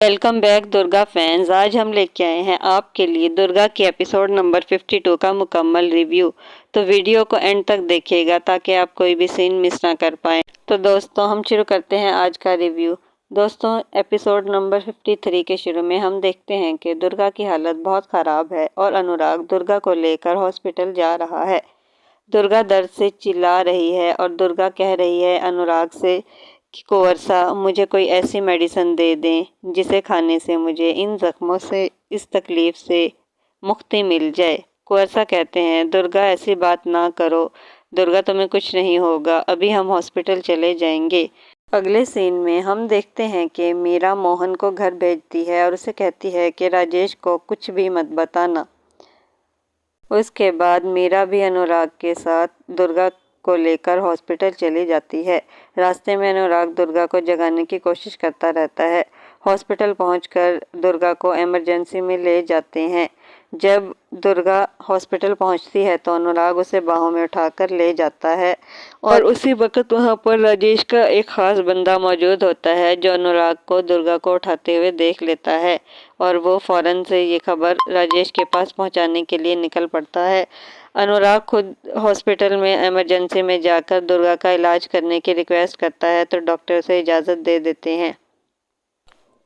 Welcome back Durga fans. आज हम लेके आए हैं आपके लिए दुर्गा की एपिसोड नंबर 52 का मुकम्मल रिव्यू। तो वीडियो को एंड तक देखिएगा ताकि आप कोई भी सीन मिस ना कर पाएँ। तो दोस्तों हम शुरू करते हैं आज का रिव्यू। दोस्तों एपिसोड नंबर 53 के शुरू में हम देखते हैं कि दुर्गा की हालत बहुत ख़राब है और अनुराग दुर्गा को लेकर हॉस्पिटल जा रहा है। दुर्गा दर्द से चिल्ला रही है और दुर्गा कह रही है अनुराग से कि कुंवरसा मुझे कोई ऐसी मेडिसिन दे दें जिसे खाने से मुझे इन ज़ख्मों से, इस तकलीफ़ से मुक्ति मिल जाए। कुंवरसा कहते हैं दुर्गा ऐसी बात ना करो, दुर्गा तुम्हें कुछ नहीं होगा, अभी हम हॉस्पिटल चले जाएंगे। अगले सीन में हम देखते हैं कि मीरा मोहन को घर भेजती है और उसे कहती है कि राजेश को कुछ भी मत बताना। उसके बाद मीरा भी अनुराग के साथ दुर्गा को लेकर हॉस्पिटल चली जाती है। रास्ते में अनुराग दुर्गा को जगाने की कोशिश करता रहता है। हॉस्पिटल पहुंचकर दुर्गा को इमरजेंसी में ले जाते हैं। जब दुर्गा हॉस्पिटल पहुंचती है तो अनुराग उसे बाहों में उठाकर ले जाता है और उसी वक्त वहां पर राजेश का एक खास बंदा मौजूद होता है जो अनुराग को दुर्गा को उठाते हुए देख लेता है और वो फौरन से ये खबर राजेश के पास पहुंचाने के लिए निकल पड़ता है। अनुराग खुद हॉस्पिटल में इमरजेंसी में जाकर दुर्गा का इलाज करने की रिक्वेस्ट करता है तो डॉक्टर उसे इजाज़त दे देते हैं।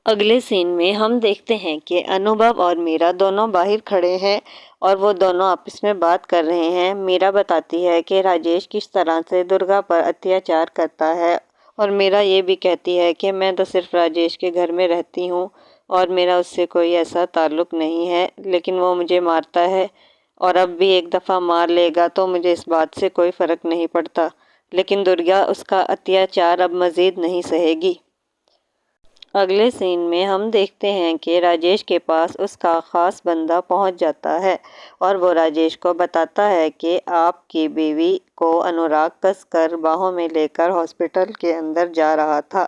अगले सीन में हम देखते हैं कि अनुभव और मीरा दोनों बाहर खड़े हैं और वो दोनों आपस में बात कर रहे हैं। मीरा बताती है कि राजेश किस तरह से दुर्गा पर अत्याचार करता है और मीरा ये भी कहती है कि मैं तो सिर्फ राजेश के घर में रहती हूँ और मेरा उससे कोई ऐसा ताल्लुक़ नहीं है, लेकिन वो मुझे मारता है और अब भी एक दफ़ा मार लेगा तो मुझे इस बात से कोई फ़र्क नहीं पड़ता, लेकिन दुर्गा उसका अत्याचार अब मज़ीद नहीं सहेगी। अगले सीन में हम देखते हैं कि राजेश के पास उसका ख़ास बंदा पहुंच जाता है और वो राजेश को बताता है कि आपकी बीवी को अनुराग कसकर बाहों में लेकर हॉस्पिटल के अंदर जा रहा था।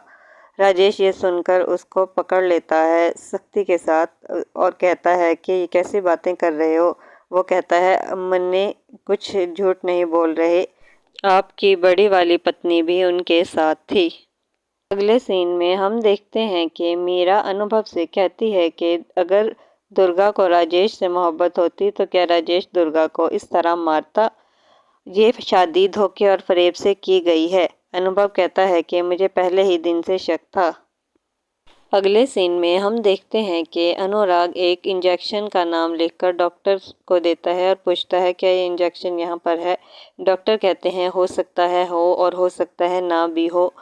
राजेश ये सुनकर उसको पकड़ लेता है सख्ती के साथ और कहता है कि ये कैसी बातें कर रहे हो। वो कहता है मन्ने कुछ झूठ नहीं बोल रहे, आपकी बड़ी वाली पत्नी भी उनके साथ थी। अगले सीन में हम देखते हैं कि मीरा अनुभव से कहती है कि अगर दुर्गा को राजेश से मोहब्बत होती तो क्या राजेश दुर्गा को इस तरह मारता। ये शादी धोखे और फरेब से की गई है। अनुभव कहता है कि मुझे पहले ही दिन से शक था। अगले सीन में हम देखते हैं कि अनुराग एक इंजेक्शन का नाम लिखकर डॉक्टर को देता है और पूछता है क्या ये इंजेक्शन यहाँ पर है। डॉक्टर कहते हैं हो सकता है हो और हो सकता है ना भी हो,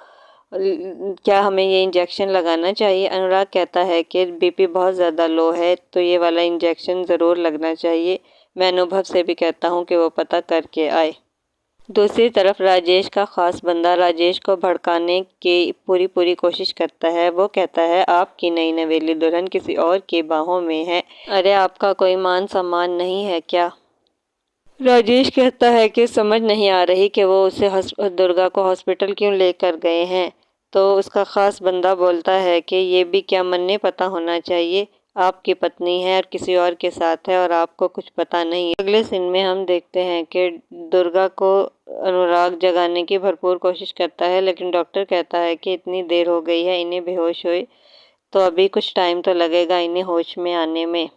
क्या हमें ये इंजेक्शन लगाना चाहिए। अनुराग कहता है कि बीपी बहुत ज़्यादा लो है तो ये वाला इंजेक्शन ज़रूर लगना चाहिए। मैं अनुभव से भी कहता हूँ कि वो पता करके आए। दूसरी तरफ राजेश का खास बंदा राजेश को भड़काने की पूरी कोशिश करता है। वो कहता है आपकी नई नवेली दुल्हन किसी और की बाहों में है, अरे आपका कोई मान सम्मान नहीं है क्या। राजेश कहता है कि समझ नहीं आ रही कि वो उसे दुर्गा को हॉस्पिटल क्यों लेकर गए हैं। तो उसका खास बंदा बोलता है कि ये भी क्या मन्ने पता होना चाहिए, आपकी पत्नी है और किसी और के साथ है और आपको कुछ पता नहीं है। अगले सीन में हम देखते हैं कि दुर्गा को अनुराग जगाने की भरपूर कोशिश करता है, लेकिन डॉक्टर कहता है कि इतनी देर हो गई है, इन्हें बेहोश हुए तो अभी कुछ टाइम तो लगेगा इन्हें होश में आने में।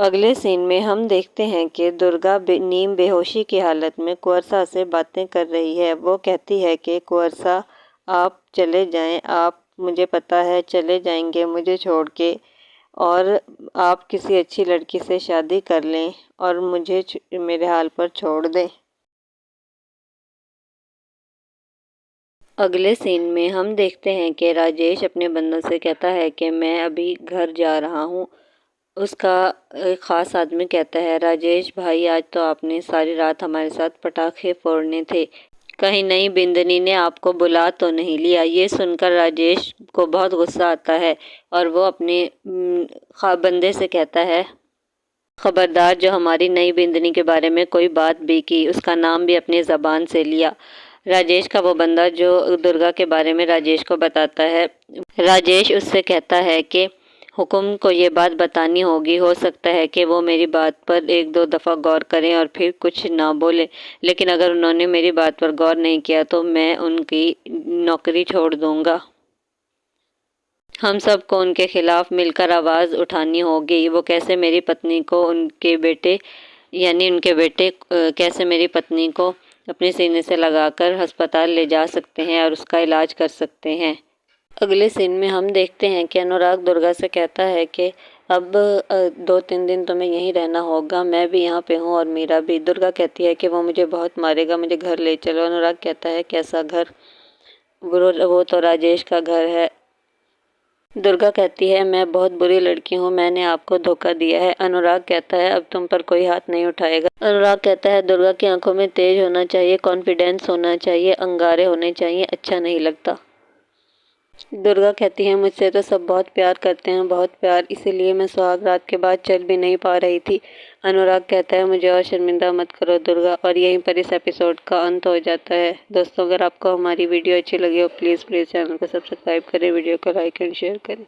अगले सीन में हम देखते हैं कि दुर्गा नीम बेहोशी की हालत में कुंवरसा से बातें कर रही है। वो कहती है कि कुंवरसा आप चले जाएं, आप मुझे पता है चले जाएंगे मुझे छोड़ के और आप किसी अच्छी लड़की से शादी कर लें और मुझे मेरे हाल पर छोड़ दें। अगले सीन में हम देखते हैं कि राजेश अपने बंदों से कहता है कि मैं अभी घर जा रहा हूँ। उसका एक ख़ास आदमी कहता है राजेश भाई आज तो आपने सारी रात हमारे साथ पटाखे फोड़ने थे, कहीं नई बिंदनी ने आपको बुला तो नहीं लिया। ये सुनकर राजेश को बहुत गुस्सा आता है और वो अपने बंदे से कहता है खबरदार जो हमारी नई बिंदनी के बारे में कोई बात भी की उसका नाम भी अपनी ज़बान से लिया। राजेश का वो बंदा जो दुर्गा के बारे में राजेश को बताता है, राजेश उससे कहता है कि हुकुम को ये बात बतानी होगी, हो सकता है कि वो मेरी बात पर एक दो दफ़ा गौर करें और फिर कुछ ना बोले, लेकिन अगर उन्होंने मेरी बात पर गौर नहीं किया तो मैं उनकी नौकरी छोड़ दूंगा। हम सबको उनके खिलाफ मिलकर आवाज़ उठानी होगी। वो कैसे मेरी पत्नी को उनके बेटे कैसे मेरी पत्नी को अपने सीने से लगाकर अस्पताल ले जा सकते हैं और उसका इलाज कर सकते हैं। अगले सीन में हम देखते हैं कि अनुराग दुर्गा से कहता है कि अब 2-3 दिन तुम्हें यहीं रहना होगा, मैं भी यहाँ पे हूँ और मीरा भी। दुर्गा कहती है कि वो मुझे बहुत मारेगा, मुझे घर ले चलो। अनुराग कहता है कैसा घर? वो तो राजेश का घर है। दुर्गा कहती है मैं बहुत बुरी लड़की हूँ, मैंने आपको धोखा दिया है। अनुराग कहता है अब तुम पर कोई हाथ नहीं उठाएगा। अनुराग कहता है दुर्गा की आंखों में तेज होना चाहिए, कॉन्फिडेंस होना चाहिए, अंगारे होने चाहिए, अच्छा नहीं लगता। दुर्गा कहती है मुझसे तो सब बहुत प्यार करते हैं, बहुत प्यार, इसीलिए मैं सुहाग रात के बाद चल भी नहीं पा रही थी। अनुराग कहता है मुझे और शर्मिंदा मत करो दुर्गा, और यहीं पर इस एपिसोड का अंत हो जाता है। दोस्तों, अगर आपको हमारी वीडियो अच्छी लगी हो प्लीज़ चैनल को सब्सक्राइब करें, वीडियो को लाइक एंड शेयर करें।